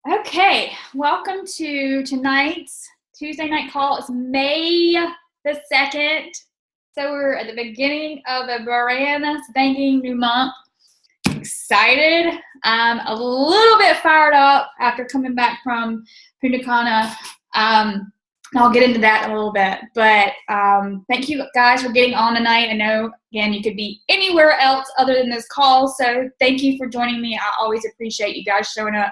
Okay, welcome to tonight's Tuesday night call. It's May the 2nd. So we're at the beginning of a brand spanking new month. Excited. A little bit fired up after coming back from Punta Cana. I'll get into that in a little bit. But thank you guys for getting on tonight. I know, again, you could be anywhere else other than this call. So thank you for joining me. I always appreciate you guys showing up.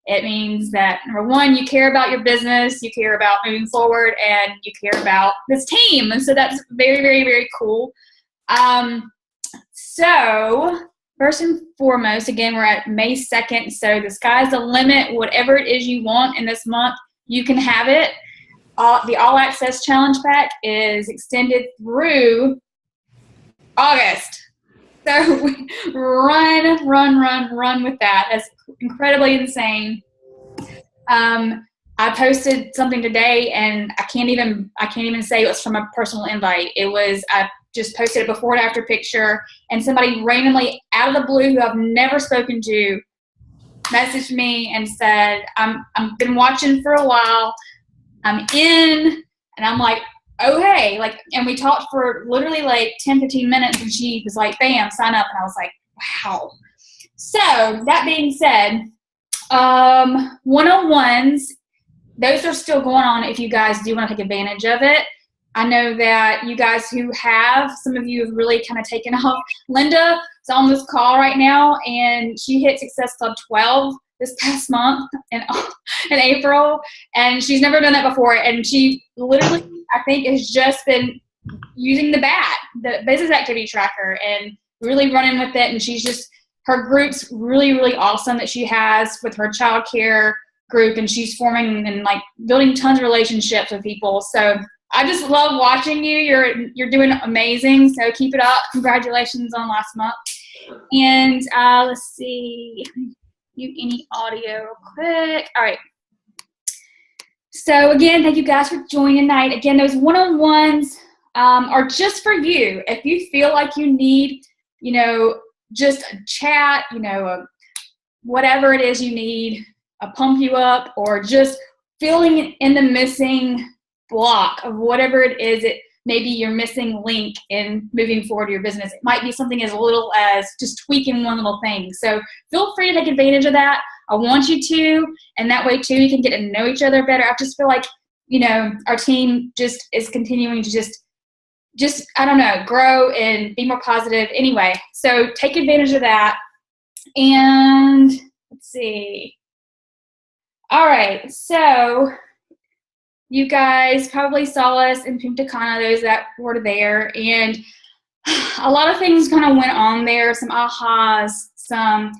It means that, number one, you care about your business, you care about moving forward, and you care about this team. And so that's very, very, very cool. So first and foremost, again, we're at May 2nd. So the sky's the limit. Whatever it is you want in this month, you can have it. The All Access Challenge Pack is extended through August. So run with that. That's incredibly insane. I posted something today, and I can't even say it was from a personal invite. I just posted a before and after picture, and somebody randomly out of the blue who I've never spoken to messaged me and said, I've been watching for a while. I'm in, and I'm like, oh, hey, and we talked for literally 10, 15 minutes, and she was like, bam, sign up. And I was like, wow. So that being said, one-on-ones, those are still going on if you guys do want to take advantage of it. I know that you guys some of you have really kind of taken off. Linda is on this call right now, and she hit Success Club 12 this past month in April, and she's never done that before. And she literally, I think, has just been using the business activity tracker, and really running with it. And her group's really, really awesome that she has with her child care group, and she's forming and building tons of relationships with people. So I just love watching you. You're doing amazing. So keep it up. Congratulations on last month. And let's see. Mute any audio real quick. All right. So again, thank you guys for joining tonight. Again, those one-on-ones are just for you. If you feel like you need, just a chat, whatever it is you need, a pump you up, or just filling in the missing block of whatever it is, maybe your missing link in moving forward to your business. It might be something as little as just tweaking one little thing. So feel free to take advantage of that. I want you to, and that way too, you can get to know each other better. I just feel like, our team just is continuing to just, I don't know, grow and be more positive. Anyway, so take advantage of that. And let's see. All right, so you guys probably saw us in Punta Cana, those that were there, and a lot of things kind of went on there, some ahas, some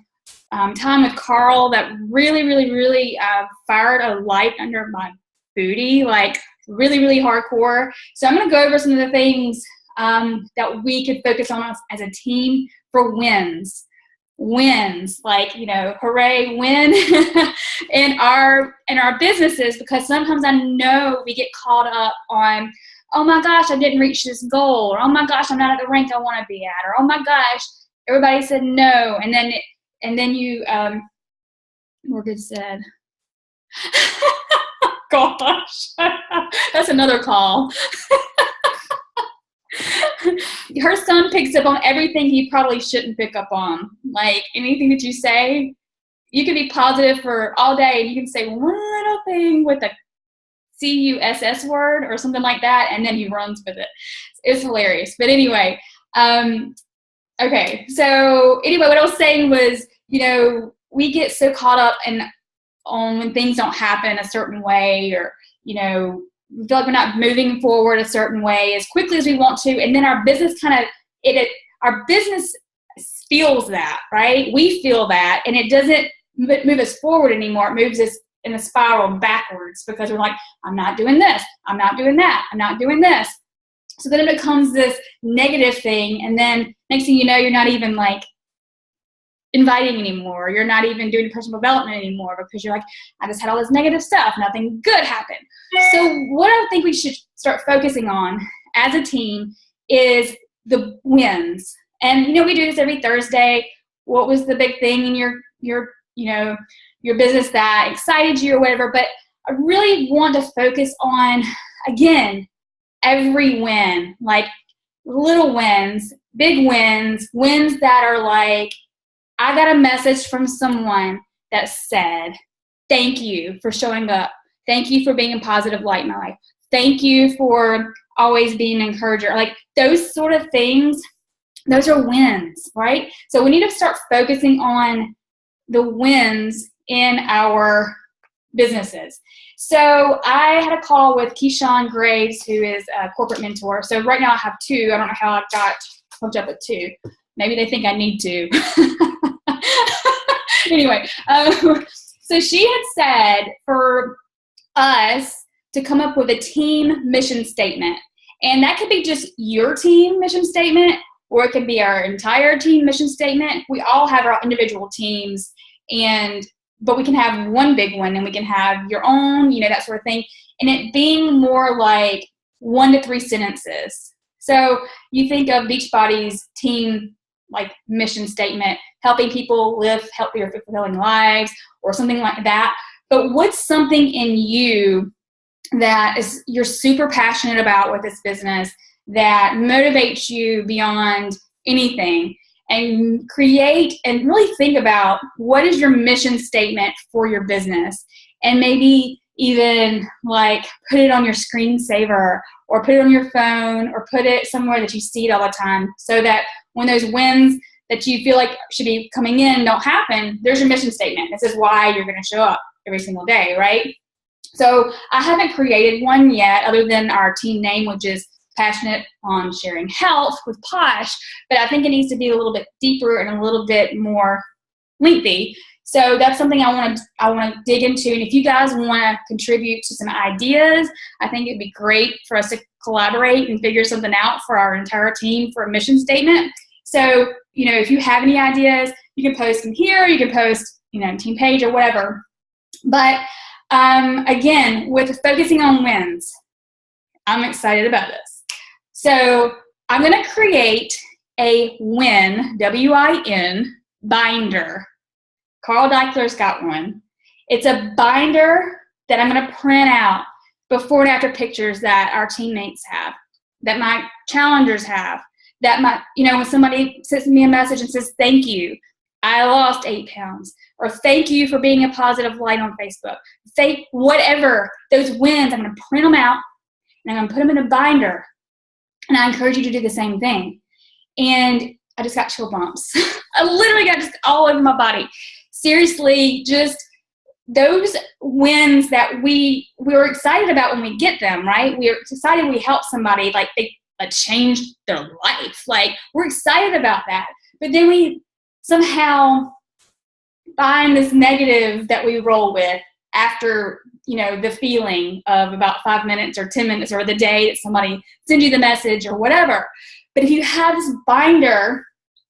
time with Carl that really, really, really fired a light under my booty, really, really hardcore. So I'm going to go over some of the things that we could focus on as a team for wins, hooray, win in our businesses, because sometimes I know we get caught up on, oh my gosh, I didn't reach this goal, or oh my gosh, I'm not at the rank I want to be at, or oh my gosh, everybody said no, and then you Morgan said gosh, that's another call. Her son picks up on everything he probably shouldn't pick up on. Anything that you say, you can be positive for all day, and you can say one little thing with a CUSS word or something like that, and then he runs with it. It's hilarious. But anyway, okay. So anyway, what I was saying was, we get so caught up on when things don't happen a certain way, or, we feel like we're not moving forward a certain way as quickly as we want to, and then our business our business feels that, right? We feel that, and it doesn't move us forward anymore. It moves us in a spiral backwards, because we're like, I'm not doing this, I'm not doing that, I'm not doing this. So then it becomes this negative thing, and then next thing you know, you're not even inviting anymore. You're not even doing personal development anymore, because you're like, I just had all this negative stuff, nothing good happened. So what I think we should start focusing on as a team is the wins. And we do this every Thursday. What was the big thing in your your business that excited you or whatever. But I really want to focus on, again, every win, like little wins, big wins, wins that are like, I got a message from someone that said, thank you for showing up. Thank you for being a positive light in my life. Thank you for always being an encourager. Like those sort of things, those are wins, right? So we need to start focusing on the wins in our businesses. So I had a call with Keyshawn Graves, who is a corporate mentor. So right now I have two. I don't know how I got hooked up with two. Maybe they think I need to. Anyway, so she had said for us to come up with a team mission statement. And that could be just your team mission statement, or it could be our entire team mission statement. We all have our individual teams, but we can have one big one, and we can have your own, that sort of thing. And it being more like 1 to 3 sentences. So you think of Beachbody's team like mission statement, helping people live healthier, fulfilling lives, or something like that. But what's something in you that you're super passionate about with this business that motivates you beyond anything? And create and really think about what is your mission statement for your business, and maybe even like put it on your screensaver or put it on your phone or put it somewhere that you see it all the time, so that when those wins that you feel like should be coming in don't happen, there's your mission statement. This is why you're going to show up every single day, right? So I haven't created one yet other than our team name, which is Passionate on Sharing Health with Posh, but I think it needs to be a little bit deeper and a little bit more lengthy. So that's something I want to dig into. And if you guys want to contribute to some ideas, I think it'd be great for us to collaborate and figure something out for our entire team for a mission statement. So, if you have any ideas, you can post them here, you can post, team page or whatever. But again, with focusing on wins, I'm excited about this. So I'm going to create a WIN, W-I-N, binder. Carl Deichler's got one. It's a binder that I'm going to print out before and after pictures that our teammates have, that my challengers have, that when somebody sends me a message and says, thank you, I lost 8 pounds, or thank you for being a positive light on Facebook. Whatever, those wins, I'm going to print them out and I'm going to put them in a binder. And I encourage you to do the same thing. And I just got chill bumps. I literally got just all over my body. Seriously, just those wins that we were excited about when we get them, right? We are excited we helped somebody, like they changed their life. Like we're excited about that. But then we somehow find this negative that we roll with after the feeling of about 5 minutes or 10 minutes or the day that somebody sends you the message or whatever. But if you have this binder,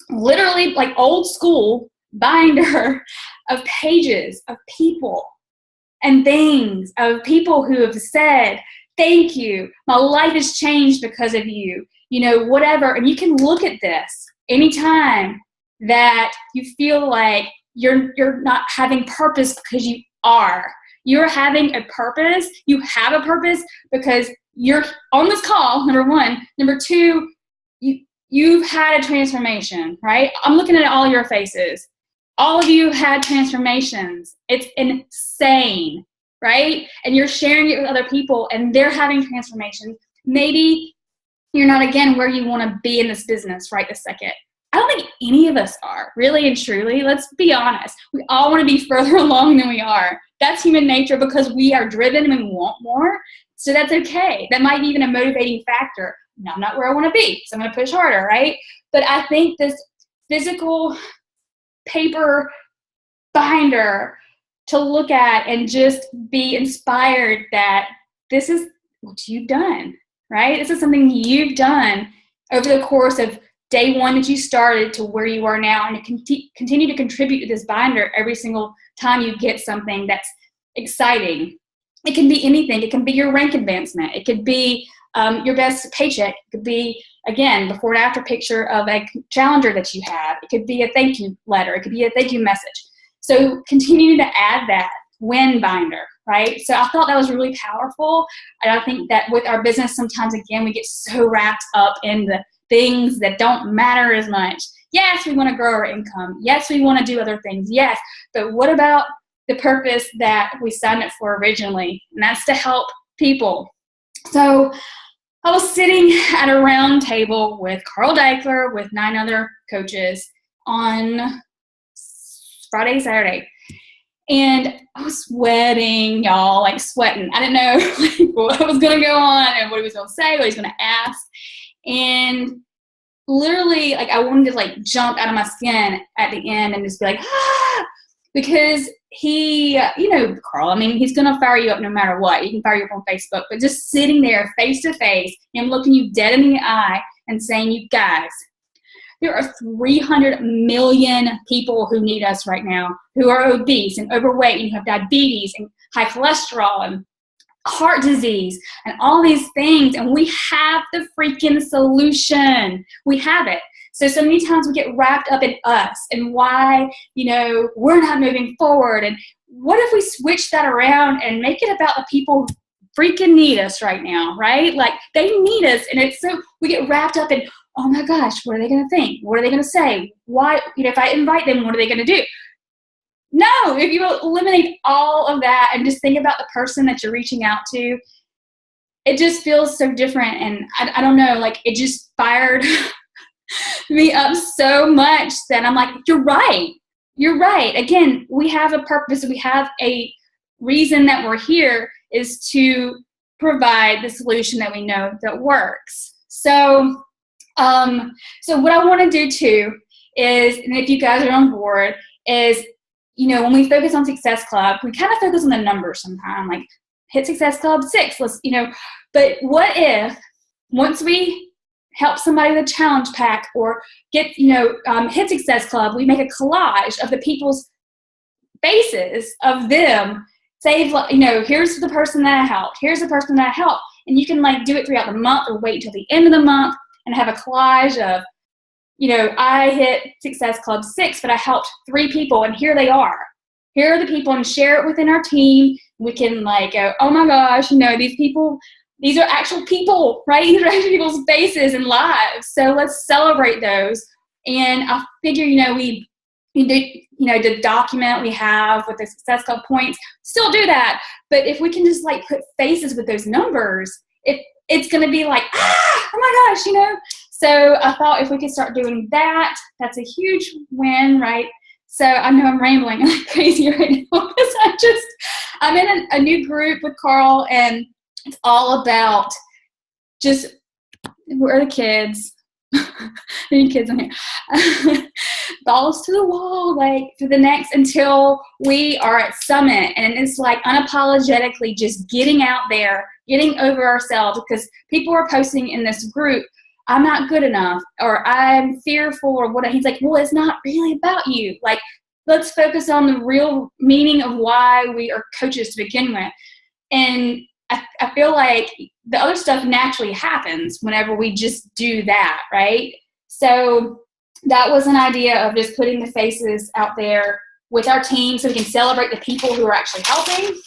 literally like old school binder of pages of people and things, of people who have said, thank you, my life has changed because of you, whatever. And you can look at this anytime that you feel like you're not having purpose, because you are. You're having a purpose. You have a purpose because you're on this call, number one. Number two, you've had a transformation, right? I'm looking at all your faces. All of you had transformations. It's insane, right? And you're sharing it with other people and they're having transformations. Maybe you're not, again, where you want to be in this business right this second. I don't think any of us are, really and truly. Let's be honest. We all want to be further along than we are. That's human nature, because we are driven and we want more. So that's okay. That might be even a motivating factor. No, I'm not where I want to be, so I'm going to push harder, right? But I think this physical paper binder to look at and just be inspired that this is what you've done, right? This is something you've done over the course of day one that you started to where you are now, and to continue to contribute to this binder every single time you get something that's exciting. It can be anything. It can be your rank advancement. It could be your best paycheck. It could be, again, before and after picture of a challenger that you have. It could be a thank you letter. It could be a thank you message. So continue to add that win binder, right? So I thought that was really powerful. And I think that with our business, sometimes, again, we get so wrapped up in the things that don't matter as much. Yes, we want to grow our income. Yes, we want to do other things. Yes, but what about the purpose that we signed up for originally? And that's to help people. So I was sitting at a round table with Carl Deichler, with 9 other coaches on Friday, Saturday. And I was sweating, y'all, like sweating. I didn't know like, what was going to go on and what he was going to say, what he was going to ask. And literally, like, I wanted to like jump out of my skin at the end and just be like, ah, because he, Carl, I mean, he's going to fire you up no matter what. He can fire you up on Facebook, but just sitting there face to face and looking you dead in the eye and saying, you guys, there are 300 million people who need us right now, who are obese and overweight and have diabetes and high cholesterol and heart disease and all these things. And we have the freaking solution. We have it. So many times we get wrapped up in us and why, we're not moving forward. And what if we switch that around and make it about the people who freaking need us right now, right? Like, they need us. And it's so, we get wrapped up in, oh my gosh, what are they going to think? What are they going to say? Why, if I invite them, what are they going to do? No, if you eliminate all of that and just think about the person that you're reaching out to, it just feels so different. And I don't know, like, it just fired me up so much that I'm like, you're right. You're right. Again, we have a purpose. We have a reason that we're here, is to provide the solution that we know that works. So what I want to do too is, and if you guys are on board, is, when we focus on Success Club, we kind of focus on the numbers sometimes, like hit Success Club 6, but what if once we help somebody with a challenge pack or get, hit Success Club, we make a collage of the people's faces of them, save, here's the person that I helped, here's the person that I helped, and you can like do it throughout the month or wait till the end of the month and have a collage of, I hit Success Club 6, but I helped 3 people, and here they are. Here are the people, and share it within our team. We can like go, oh my gosh, these people, these are actual people, right? These are actual people's faces and lives. So let's celebrate those. And I figure, the document we have with the Success Club points, still do that. But if we can just like put faces with those numbers, it's going to be like, oh my gosh, So I thought if we could start doing that, that's a huge win, right? So I know I'm rambling like crazy right now because I'm in a new group with Carl, and it's all about just, where are the kids? Any kids in here? Balls to the wall, like for the next, until we are at Summit. And it's like unapologetically just getting out there, getting over ourselves, because people are posting in this group, I'm not good enough, or I'm fearful, or what. He's like, well, it's not really about you. Like, let's focus on the real meaning of why we are coaches to begin with. And I feel like the other stuff naturally happens whenever we just do that, right? So that was an idea of just putting the faces out there with our team so we can celebrate the people who are actually helping.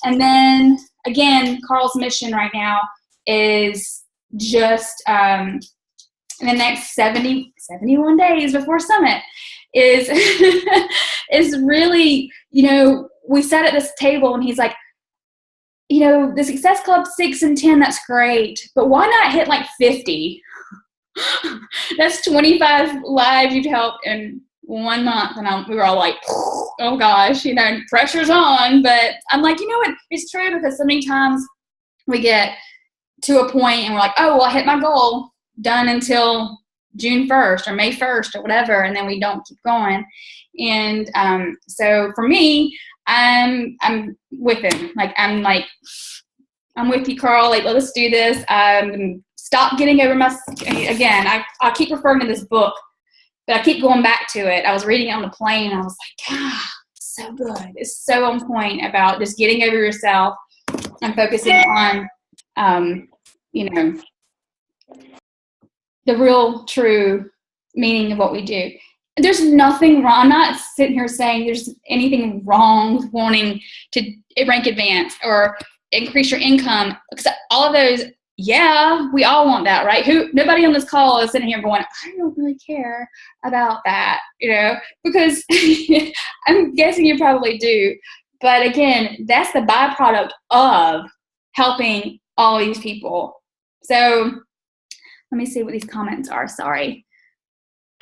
And then, again, Carl's mission right now is just in the next 71 days before Summit is is really, we sat at this table and he's like, the Success Club 6 and 10, that's great, but why not hit like 50? That's 25 lives you've helped in 1 month. And we were all like, oh gosh, pressure's on. But I'm like, what? It's true, because so many times we get to a point and we're like, oh, well, I hit my goal, done until June 1st or May 1st or whatever, and then we don't keep going. And so for me, I'm with him. Like, I'm with you, Carl. Like, let's do this. Stop getting over again, I keep referring to this book, but I keep going back to it. I was reading it on the plane, and I was like, so good. It's so on point about just getting over yourself and focusing on, the real, true meaning of what we do. there's nothing wrong. I'm not sitting here saying there's anything wrong with wanting to rank advance or increase your income, because all of those, yeah, we all want that, right? Nobody on this call is sitting here going, I don't really care about that, because I'm guessing you probably do. But again, that's the byproduct of helping all these people. So let me see what these comments are. Sorry.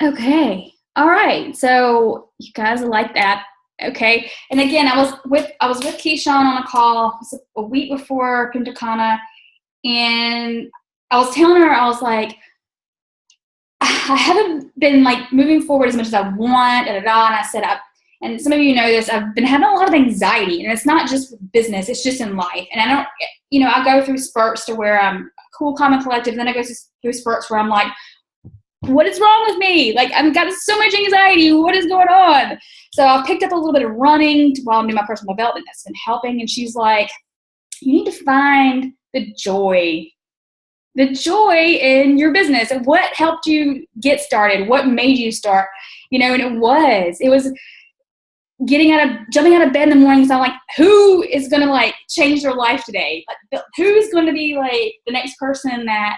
Okay. All right. So you guys like that. Okay. And again, I was with Keyshawn on a call a week before Punta Cana, and I was telling her, I was like, I haven't been like moving forward as much as I want, and I said, and some of you know this, I've been having a lot of anxiety, and it's not just with business, it's just in life. And I don't, I go through spurts to where I'm cool, calm, and collective, and then I go through spurts where I'm like, what is wrong with me? Like, I've got so much anxiety. What is going on? So I've picked up a little bit of running while I'm doing my personal development. That's been helping. And she's like, you need to find the joy in your business. And what helped you get started? What made you start? And it was jumping out of bed in the morning. So I'm like, who is going to like change their life today? Like, who's going to be like the next person that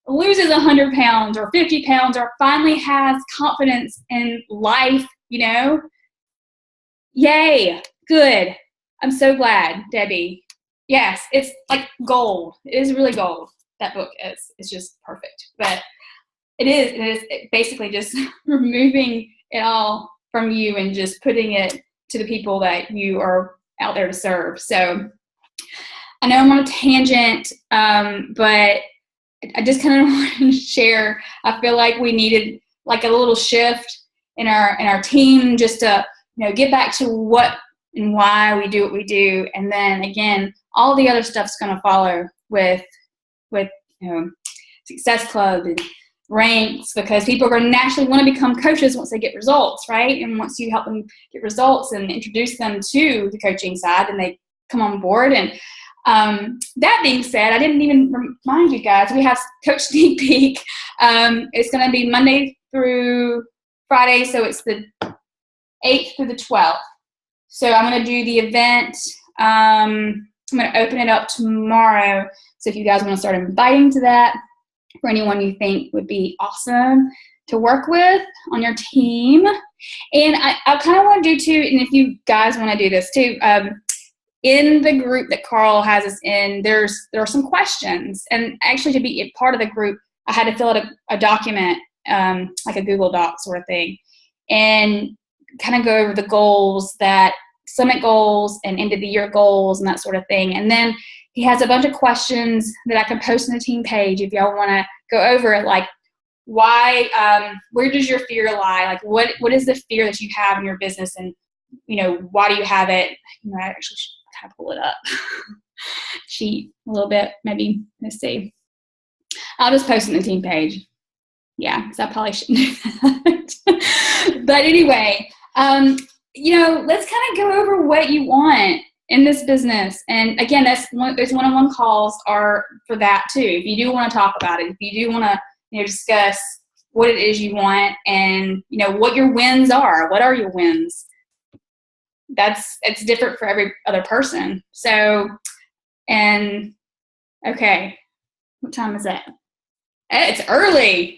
loses 100 pounds or 50 pounds or finally has confidence in life, Yay. Good. I'm so glad, Debbie. Yes, it's like gold. It is really gold. That book is. It's just perfect. But it is basically just removing it all from you and just putting it to the people that you are out there to serve. So I know I'm on a tangent, but I just kind of want to share. I feel like we needed like a little shift in our team just to get back to what and why we do what we do, and then again, all the other stuff's going to follow with Success Club and ranks, because people are going to naturally want to become coaches once they get results, right? And once you help them get results and introduce them to the coaching side, and they come on board. And that being said, I didn't even remind you guys, we have Coach Sneak Peek. It's going to be Monday through Friday, so it's the 8th through the 12th. So I'm going to do the event. I'm going to open it up tomorrow. So if you guys want to start inviting to that, for anyone you think would be awesome to work with on your team. And I kind of want to do too, and if you guys want to do this too, in the group that Carl has us in, there are some questions. And actually, to be a part of the group, I had to fill out a document, like a Google Doc sort of thing, and kind of go over the goals, that summit goals and end of the year goals and that sort of thing. And then he has a bunch of questions that I can post on the team page if y'all want to go over it, like why, where does your fear lie? Like what is the fear that you have in your business, and why do you have it? I actually should kind of pull it up, cheat a little bit, maybe. Let's see. I'll just post it on the team page. Yeah, because I probably shouldn't do that. But anyway, let's kind of go over what you want in this business. And again, those one-on-one calls are for that too. If you do want to talk about it, if you do want to discuss what it is you want, and what your wins are. What are your wins? It's different for every other person. So, and okay, what time is that? It's early.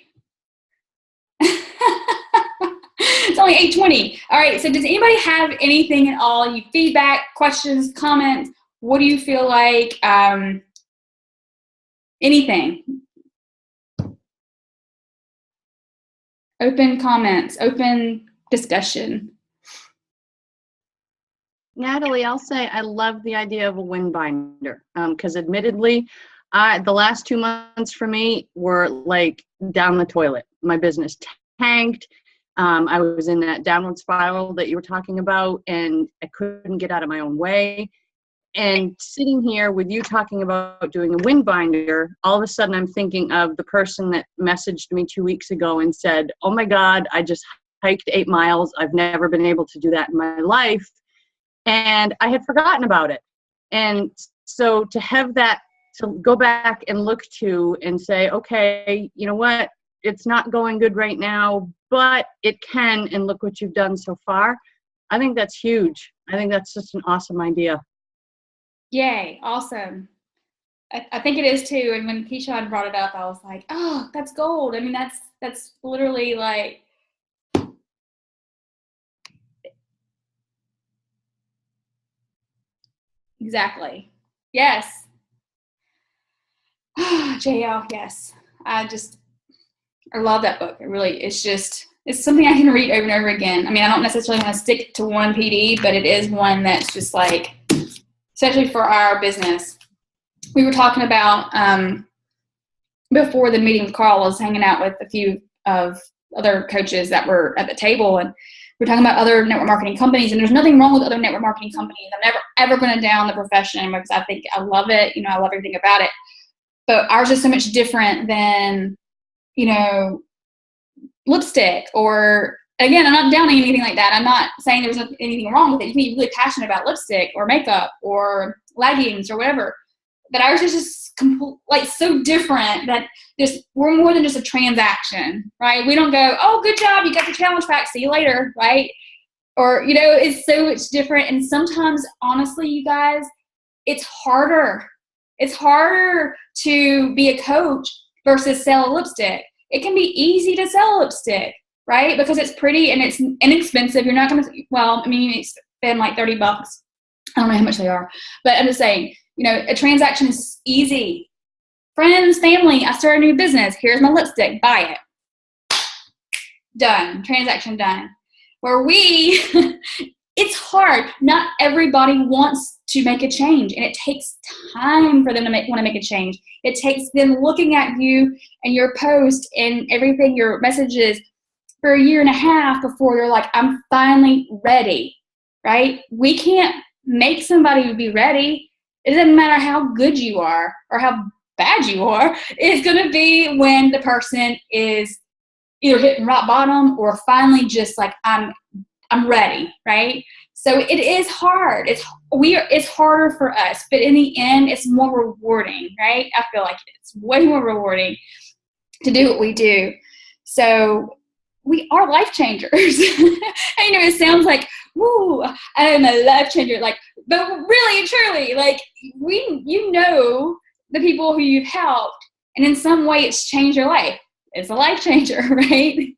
It's only 8:20. All right, so does anybody have anything at all? You feedback, questions, comments? What do you feel like? Anything? Open comments, open discussion. Natalie, I'll say I love the idea of a win binder, because admittedly, the last 2 months for me were like down the toilet. My business tanked. I was in that downward spiral that you were talking about, and I couldn't get out of my own way. And sitting here with you talking about doing a win binder, all of a sudden I'm thinking of the person that messaged me 2 weeks ago and said, oh my God, I just hiked 8 miles. I've never been able to do that in my life. And I had forgotten about it. And so to have that to go back and look to and say, okay, you know what? it's not going good right now, but it can, and look what you've done so far. I think that's huge. I think that's just an awesome idea. Yay, awesome. I think it is too. And when Keyshawn brought it up, I was like, oh, that's gold. I mean, that's literally like, exactly. Yes. JL, yes. I love that book. It really, it's something I can read over and over again. I mean, I don't necessarily want to stick to one PD, but it is one that's just like, especially for our business. We were talking about, before the meeting with Carl, I was hanging out with a few of other coaches that were at the table, and we're talking about other network marketing companies, and there's nothing wrong with other network marketing companies. I'm never, ever going to down the profession because I think I love it. I love everything about it. But ours is so much different than, lipstick or, again, I'm not downing anything like that. I'm not saying there's anything wrong with it. You can be really passionate about lipstick or makeup or leggings or whatever. But ours is just so different that we're more than just a transaction, right? We don't go, oh, good job, you got the challenge pack, see you later, right? Or, it's so much different. And sometimes, honestly, you guys, it's harder. It's harder to be a coach versus sell a lipstick. It can be easy to sell a lipstick, right? Because it's pretty and it's inexpensive. You're not going to, you spend like $30. I don't know how much they are, but I'm just saying, a transaction is easy. Friends, family, I started a new business. Here's my lipstick. Buy it. Done. Transaction done. Where it's hard. Not everybody wants to make a change, and it takes time for them to want to make a change. It takes them looking at you and your post and everything, your messages, for a year and a half before they're like, I'm finally ready, right? We can't make somebody be ready. It doesn't matter how good you are or how bad you are. It's going to be when the person is either hitting rock bottom or finally just like, I'm ready, right? So it is hard. It's harder for us, but in the end, it's more rewarding, right? I feel like it's way more rewarding to do what we do. So we are life changers. And, it sounds like, woo, I am a life changer. Like, but really and truly, like, the people who you've helped, and in some way it's changed your life. It's a life changer, right?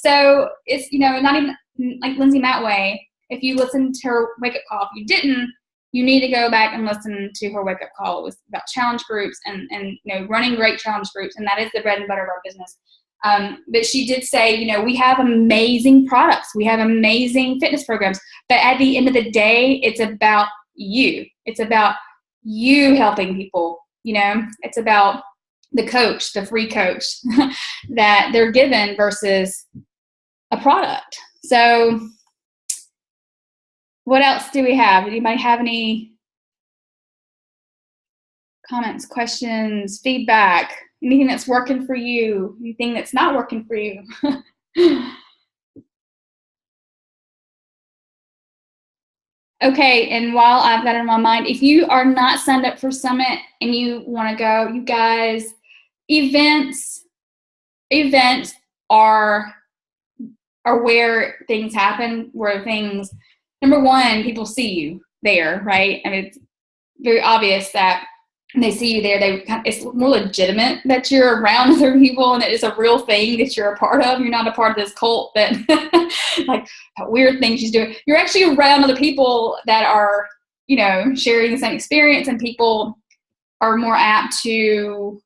So it's, not even like Lindsay Matway. If you listen to her wake-up call, if you didn't, you need to go back and listen to her wake-up call. It was about challenge groups and running great challenge groups, and that is the bread and butter of our business. But she did say, we have amazing products. We have amazing fitness programs. But at the end of the day, it's about you. It's about you helping people. It's about the coach, the free coach that they're given versus a product. So what else do we have? Anybody have any comments, questions, feedback? Anything that's working for you? Anything that's not working for you? Okay, and while I've got it in my mind, if you are not signed up for Summit and you want to go, you guys, events are where things happen, where things, number one, people see you there, right? I mean, it's very obvious that they see you there, it's more legitimate that you're around other people and that it's a real thing that you're a part of. You're not a part of this cult that like weird things she's doing. You're actually around other people that are, sharing the same experience, and people are more apt to,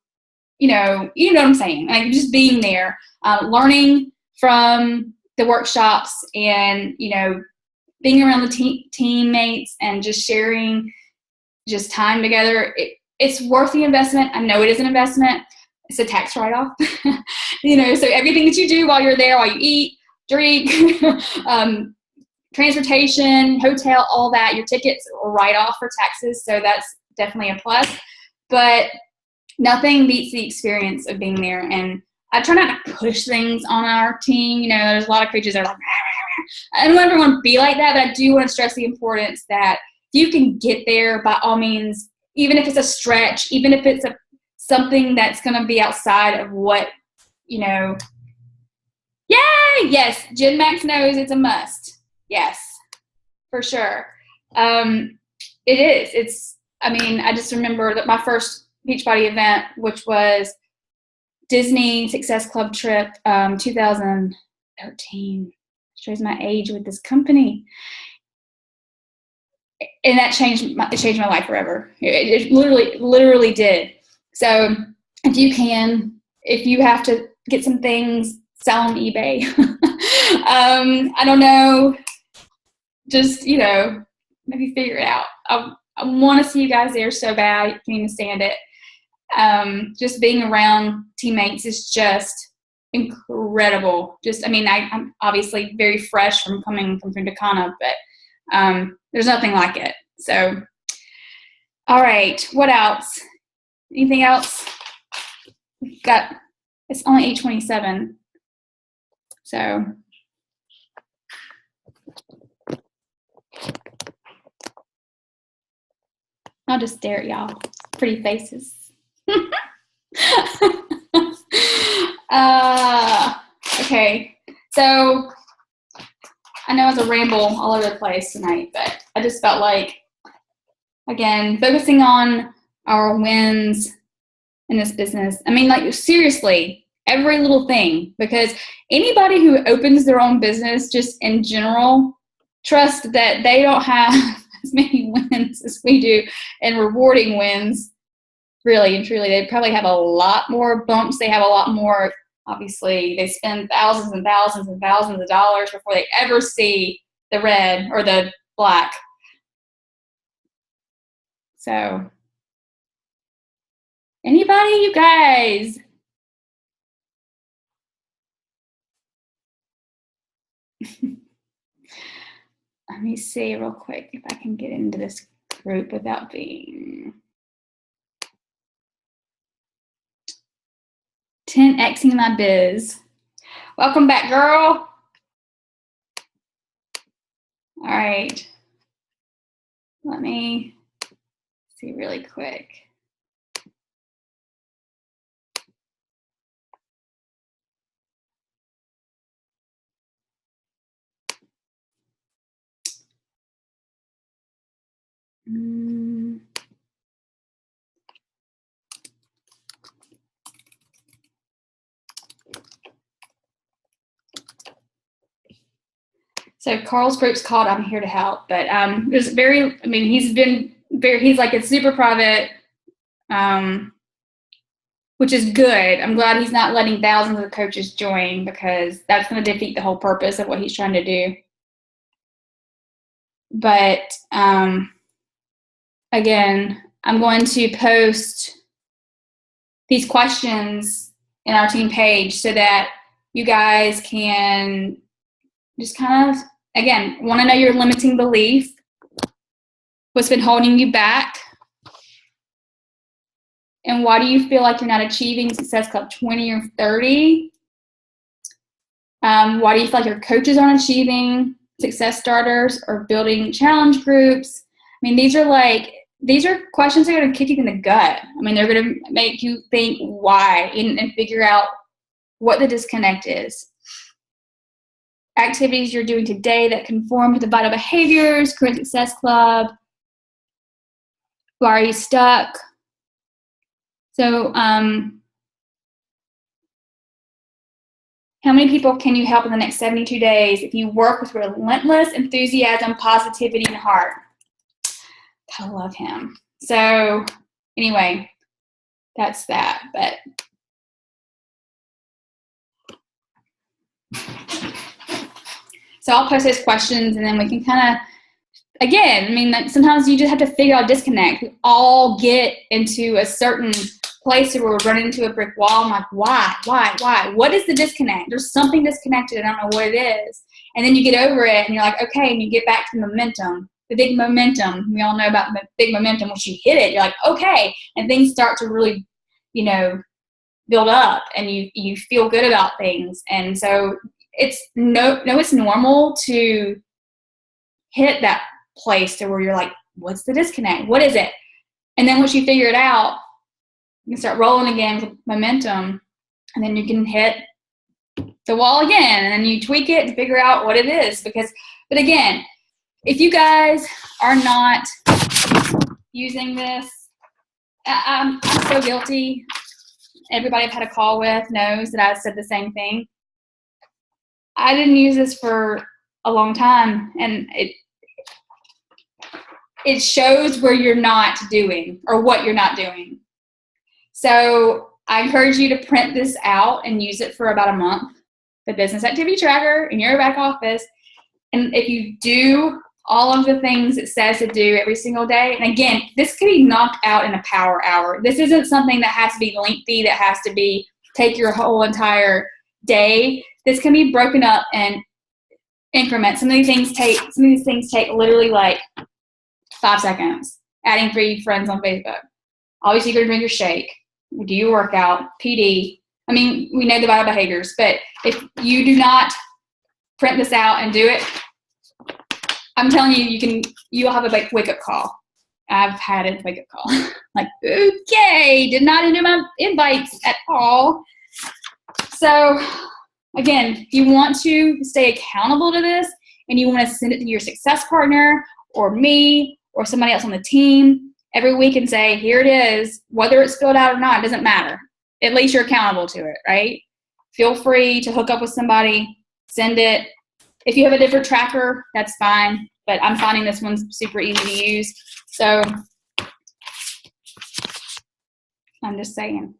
you know what I'm saying? Like just being there, learning from the workshops and, being around the teammates and just sharing just time together. It's worth the investment. I know it is an investment. It's a tax write-off. So everything that you do while you're there, while you eat, drink, transportation, hotel, all that, your tickets are write-off for taxes. So that's definitely a plus. But nothing beats the experience of being there. And I try not to push things on our team. There's a lot of coaches that are like, I don't want everyone to be like that, but I do want to stress the importance that you can get there by all means, even if it's a stretch, even if it's something that's going to be outside of what yay, yes, Gen Max knows it's a must. Yes, for sure. It is. I just remember that my first Beachbody event, which was Disney Success Club trip, 2013. Shows my age with this company. And that changed my life forever. It literally did. So if you have to get some things, sell on eBay. I don't know. Just, maybe figure it out. I want to see you guys there so bad. I can't even stand it. Just being around teammates is just incredible. I'm obviously very fresh from coming from Punta Cana, but there's nothing like it. So, all right, what else? Anything else? It's only 8:27. So, I'll just stare at y'all. Pretty faces. Okay, so I know it's a ramble all over the place tonight, but I just felt like, again, focusing on our wins in this business. Seriously, every little thing, because anybody who opens their own business, just in general, trust that they don't have as many wins as we do, and rewarding wins, really and truly. They probably have a lot more bumps. They have a lot more. Obviously, they spend thousands and thousands and thousands of dollars before they ever see the red or the black. So, anybody, you guys? Let me see real quick if I can get into this group without being 10xing my biz. Welcome back, girl. All right. Let me see really quick. So Carl's group's called I'm Here to Help, but he's like, it's super private, which is good. I'm glad he's not letting thousands of coaches join, because that's going to defeat the whole purpose of what he's trying to do. But again, I'm going to post these questions in our team page so that you guys can just kind of, again, want to know your limiting belief, what's been holding you back, and why do you feel like you're not achieving Success Club 20 or 30? Why do you feel like your coaches aren't achieving Success Starters or building challenge groups? These are questions that are going to kick you in the gut. They're going to make you think why and figure out what the disconnect is. Activities you're doing today that conform to the vital behaviors, current Success Club. Why are you stuck? So, how many people can you help in the next 72 days if you work with relentless enthusiasm, positivity, and heart? I love him. So, anyway, that's that. But so I'll post those questions, and then we can kind of, again, sometimes you just have to figure out disconnect. We all get into a certain place where we're running into a brick wall. I'm like, why? What is the disconnect? There's something disconnected. I don't know what it is. And then you get over it, and you're like, okay, and you get back to momentum. The big momentum. We all know about the big momentum. Once you hit it, you're like, okay, and things start to really, build up, and you feel good about things. And so it's normal to hit that place to where you're like, what's the disconnect? What is it? And then once you figure it out, you can start rolling again with momentum. and then you can hit the wall again, and then you tweak it and figure out what it is. But again, if you guys are not using this, I'm so guilty. Everybody I've had a call with knows that I've said the same thing. I didn't use this for a long time, and it shows where you're not doing or what you're not doing. So I encourage you to print this out and use it for about a month, the business activity tracker in your back office. And if you do all of the things it says to do every single day, and again, this can be knocked out in a power hour. This isn't something that has to be lengthy, that has to be take your whole entire day. This can be broken up in increments. Some of these things take literally like 5 seconds. Adding 3 friends on Facebook. Obviously, you're going to drink your shake. Do your workout. PD. I mean, we know the vital behaviors, but if you do not print this out and do it, I'm telling you, you'll have a wake-up call. I've had a wake-up call. Like, okay, did not enter my invites at all. So, again, if you want to stay accountable to this and you want to send it to your success partner or me or somebody else on the team every week and say, here it is, whether it's filled out or not, it doesn't matter. At least you're accountable to it, right? Feel free to hook up with somebody, send it. If you have a different tracker, that's fine, but I'm finding this one's super easy to use. So I'm just saying.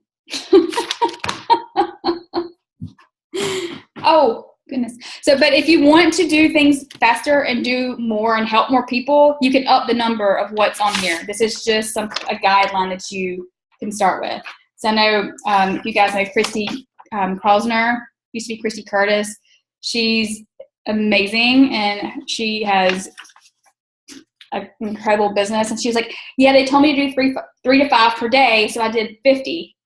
Oh, goodness. So, but if you want to do things faster and do more and help more people, you can up the number of what's on here. This is just a guideline that you can start with. So I know you guys know Christy Krosner, used to be Christy Curtis. She's amazing, and she has an incredible business. And she was like, yeah, they told me to do 3 to 5 per day, so I did 50.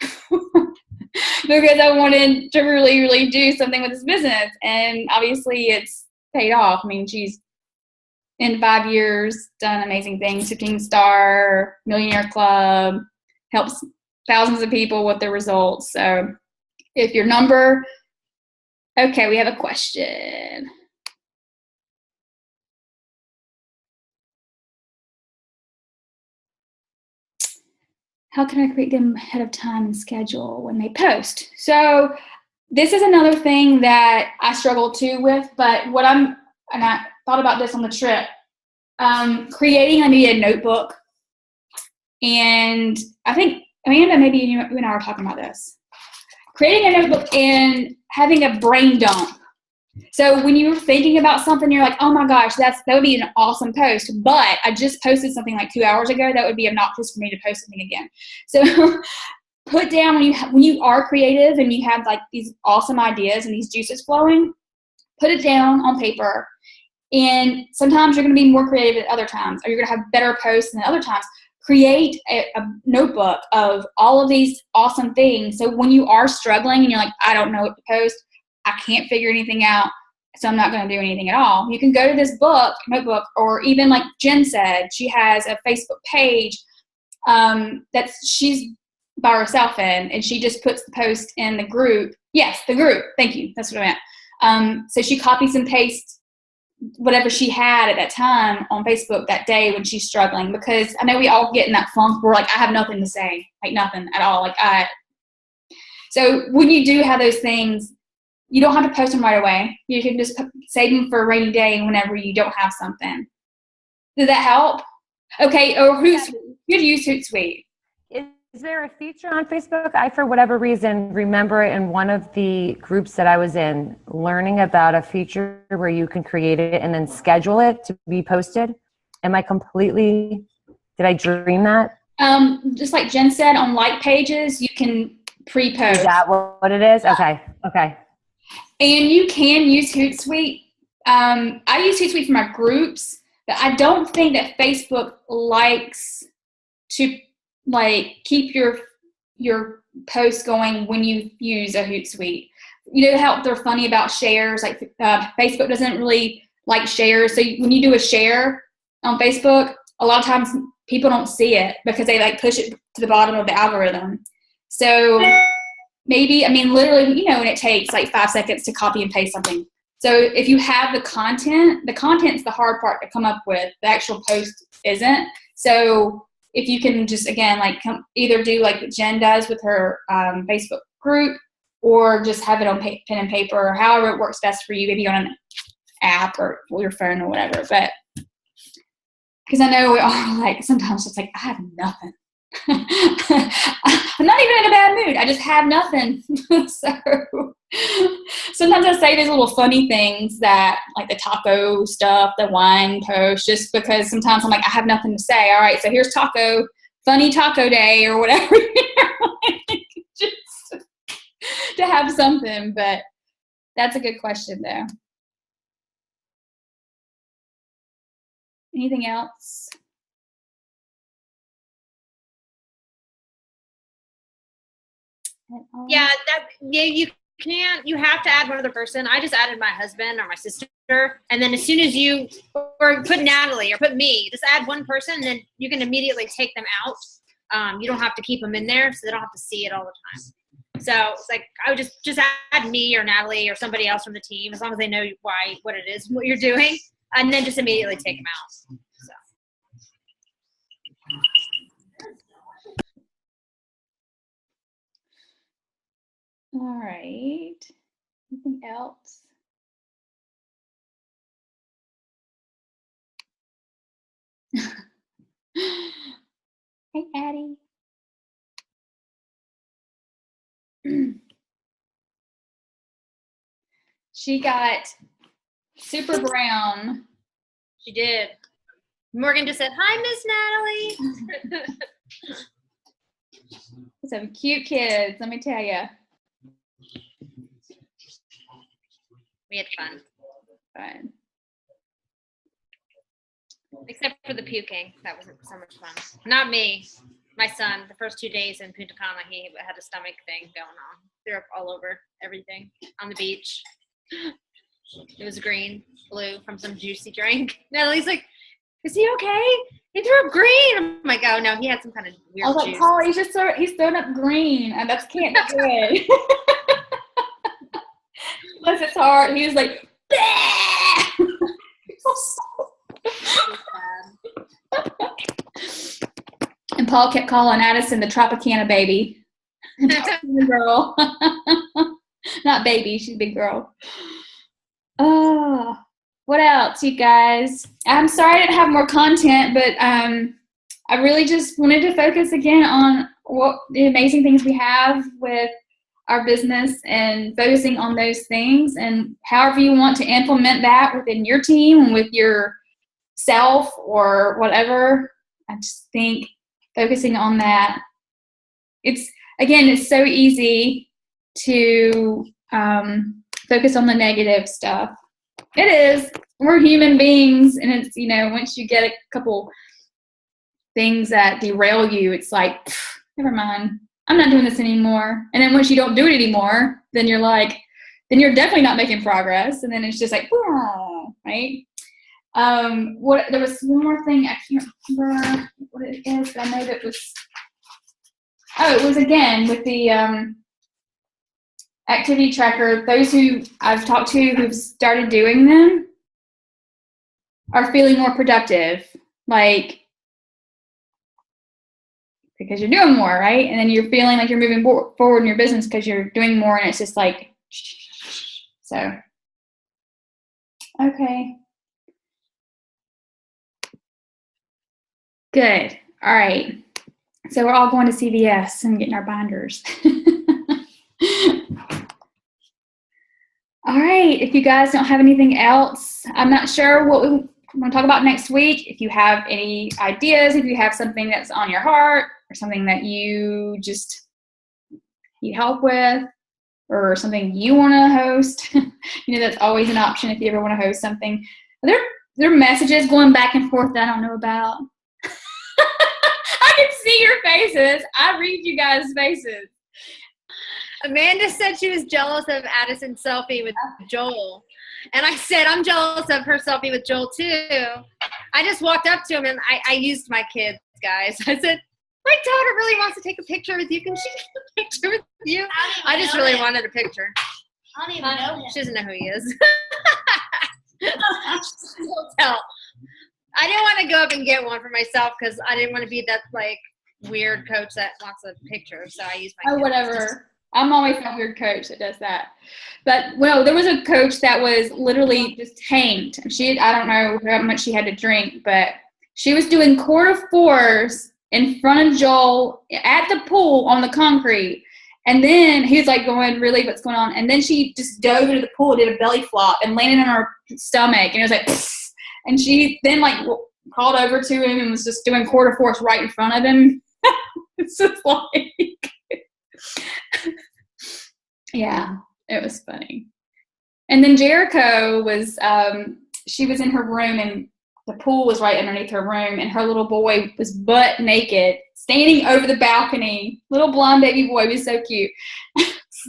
Because I wanted to really, really do something with this business. And obviously it's paid off. I mean, she's in 5 years done amazing things. 15-star, Millionaire Club, helps thousands of people with their results. So if your number, okay, we have a question. How can I create them ahead of time and schedule when they post? So this is another thing that I struggle too with, but and I thought about this on the trip, creating a notebook. And I think, Amanda, maybe you and I were talking about this. Creating a notebook and having a brain dump. So when you're thinking about something, you're like, oh my gosh, that would be an awesome post. But I just posted something like 2 hours ago. That would be obnoxious for me to post something again. So put down when you are creative and you have like these awesome ideas and these juices flowing, put it down on paper. And sometimes you're going to be more creative at other times, or you're going to have better posts than other times. Create a notebook of all of these awesome things. So when you are struggling and you're like, I don't know what to post, I can't figure anything out, so I'm not going to do anything at all. You can go to this notebook, or even like Jen said, she has a Facebook page that she's by herself in, and she just puts the post in the group. Yes, the group. Thank you. That's what I meant. So she copies and pastes whatever she had at that time on Facebook that day when she's struggling, because I know we all get in that funk where like, I have nothing to say, like nothing at all. So when you do have those things, you don't have to post them right away. You can just save them for a rainy day whenever you don't have something. Did that help? Okay, or who'd use Hootsuite? Is there a feature on Facebook? I, for whatever reason, remember in one of the groups that I was in, learning about a feature where you can create it and then schedule it to be posted. Did I dream that? Just like Jen said, on like pages, you can pre-post. Is that what it is? Okay. And you can use Hootsuite. I use Hootsuite for my groups, but I don't think that Facebook likes to keep your posts going when you use a Hootsuite. You know how they're funny about shares? Like Facebook doesn't really like shares. So when you do a share on Facebook, a lot of times people don't see it because they push it to the bottom of the algorithm. So maybe, I mean, literally, you know, and it takes like 5 seconds to copy and paste something. So if you have the content's the hard part to come up with. The actual post isn't. So if you can just, again, like either do like what Jen does with her Facebook group, or just have it on pen and paper, or however it works best for you, maybe on an app or your phone or whatever. But because I know we all like, sometimes it's like, I have nothing. I'm not even in a bad mood. I just have nothing. So sometimes I say these little funny things, that like the taco stuff, the wine post, just because sometimes I'm like, I have nothing to say. All right, so here's funny taco day or whatever. Just to have something. But that's a good question though. Anything else? Yeah, you have to add one other person. I just added my husband or my sister, and then as soon as you or put Natalie or put me, just add one person, and then you can immediately take them out. You don't have to keep them in there, so they don't have to see it all the time. So it's like I would just add me or Natalie or somebody else from the team, as long as they know what it is, what you're doing, and then just immediately take them out. So. All right. Anything else? Hey, Addie. She got super brown. She did. Morgan just said, "Hi, Miss Natalie." Some cute kids, let me tell you. We had fun. Fun. Except for the puking. That wasn't so much fun. Not me. My son, the first 2 days in Punta Cana, he had a stomach thing going on. Threw up all over everything on the beach. It was green, blue from some juicy drink. Natalie's like, "Is he okay? He threw up green." I'm like, "Oh no, he had some kind of weird I was like, juice." Paul, he's throwing up green. And that can't be good. Bless his heart. He was like, and Paul kept calling Addison the Tropicana baby. Tropicana girl. Not baby, she's a big girl. Oh, what else, you guys? I'm sorry I didn't have more content, but I really just wanted to focus again on what the amazing things we have with our business and focusing on those things, and however you want to implement that within your team and with yourself or whatever. I just think focusing on that. It's so easy to focus on the negative stuff. It is. We're human beings, and it's, once you get a couple things that derail you, it's like, never mind. I'm not doing this anymore. And then once you don't do it anymore, then you're definitely not making progress. And then it's just like, right? There was one more thing. I can't remember what it is, but I know that it was again with the activity tracker. Those who I've talked to who've started doing them are feeling more productive. Like, because you're doing more, right? And then you're feeling like you're moving forward in your business because you're doing more, and it's just like, so. Okay. Good. All right. So we're all going to CVS and getting our binders. All right. If you guys don't have anything else, I'm not sure what we want to talk about next week. If you have any ideas, if you have something that's on your heart or something that you just need help with, or something you want to host, that's always an option if you ever want to host something. There are messages going back and forth that I don't know about. I can see your faces. I read you guys' faces. Amanda said she was jealous of Addison's selfie with Joel. And I said, I'm jealous of her selfie with Joel too. I just walked up to him and I used my kids, guys. I said, my daughter really wants to take a picture with you. Can she take a picture with you? I just really wanted a picture. I don't even know him. She doesn't know who he is. She'll tell. I didn't want to go up and get one for myself because I didn't want to be that like weird coach that wants a picture. So I used my Oh, whatever. I'm always that weird coach that does that. But, well, there was a coach that was literally just hanged. I don't know how much she had to drink, but she was doing quarter fours in front of Joel at the pool on the concrete. And then he was like going, really, what's going on? And then she just dove into the pool, did a belly flop, and landed on her stomach. And it was like, pfft. And she then like crawled over to him and was just doing quarter fours right in front of him. It's just like, yeah, it was funny. And then Jericho was, she was in her room and the pool was right underneath her room, and her little boy was butt naked, standing over the balcony. Little blonde baby boy was so cute.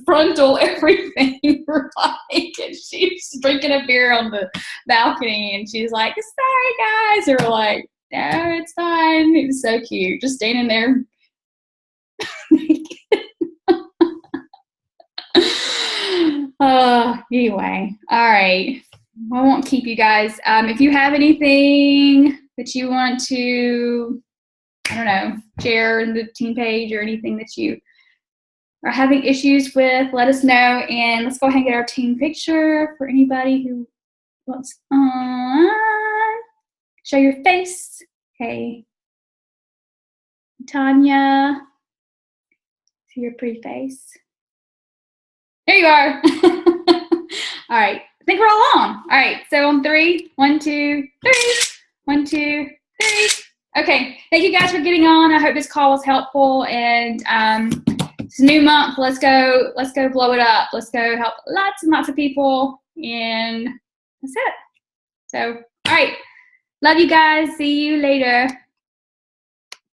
Frontal everything, right? And she's drinking a beer on the balcony, and she's like, "Sorry, guys." And we're like, "No, it's fine." It was so cute, just standing there. Anyway, all right. I won't keep you guys. If you have anything that you want to, I don't know, share in the team page or anything that you are having issues with, let us know. And let's go ahead and get our team picture for anybody who wants on. Show your face. Okay. Tanya. See your pretty face. There you are. All right. I think we're all on. All right. So on 3, 1, 2, 3. 1, 2, 3. Okay. Thank you guys for getting on. I hope this call was helpful. And it's a new month. Let's go blow it up. Let's go help lots and lots of people. And that's it. So, all right. Love you guys. See you later.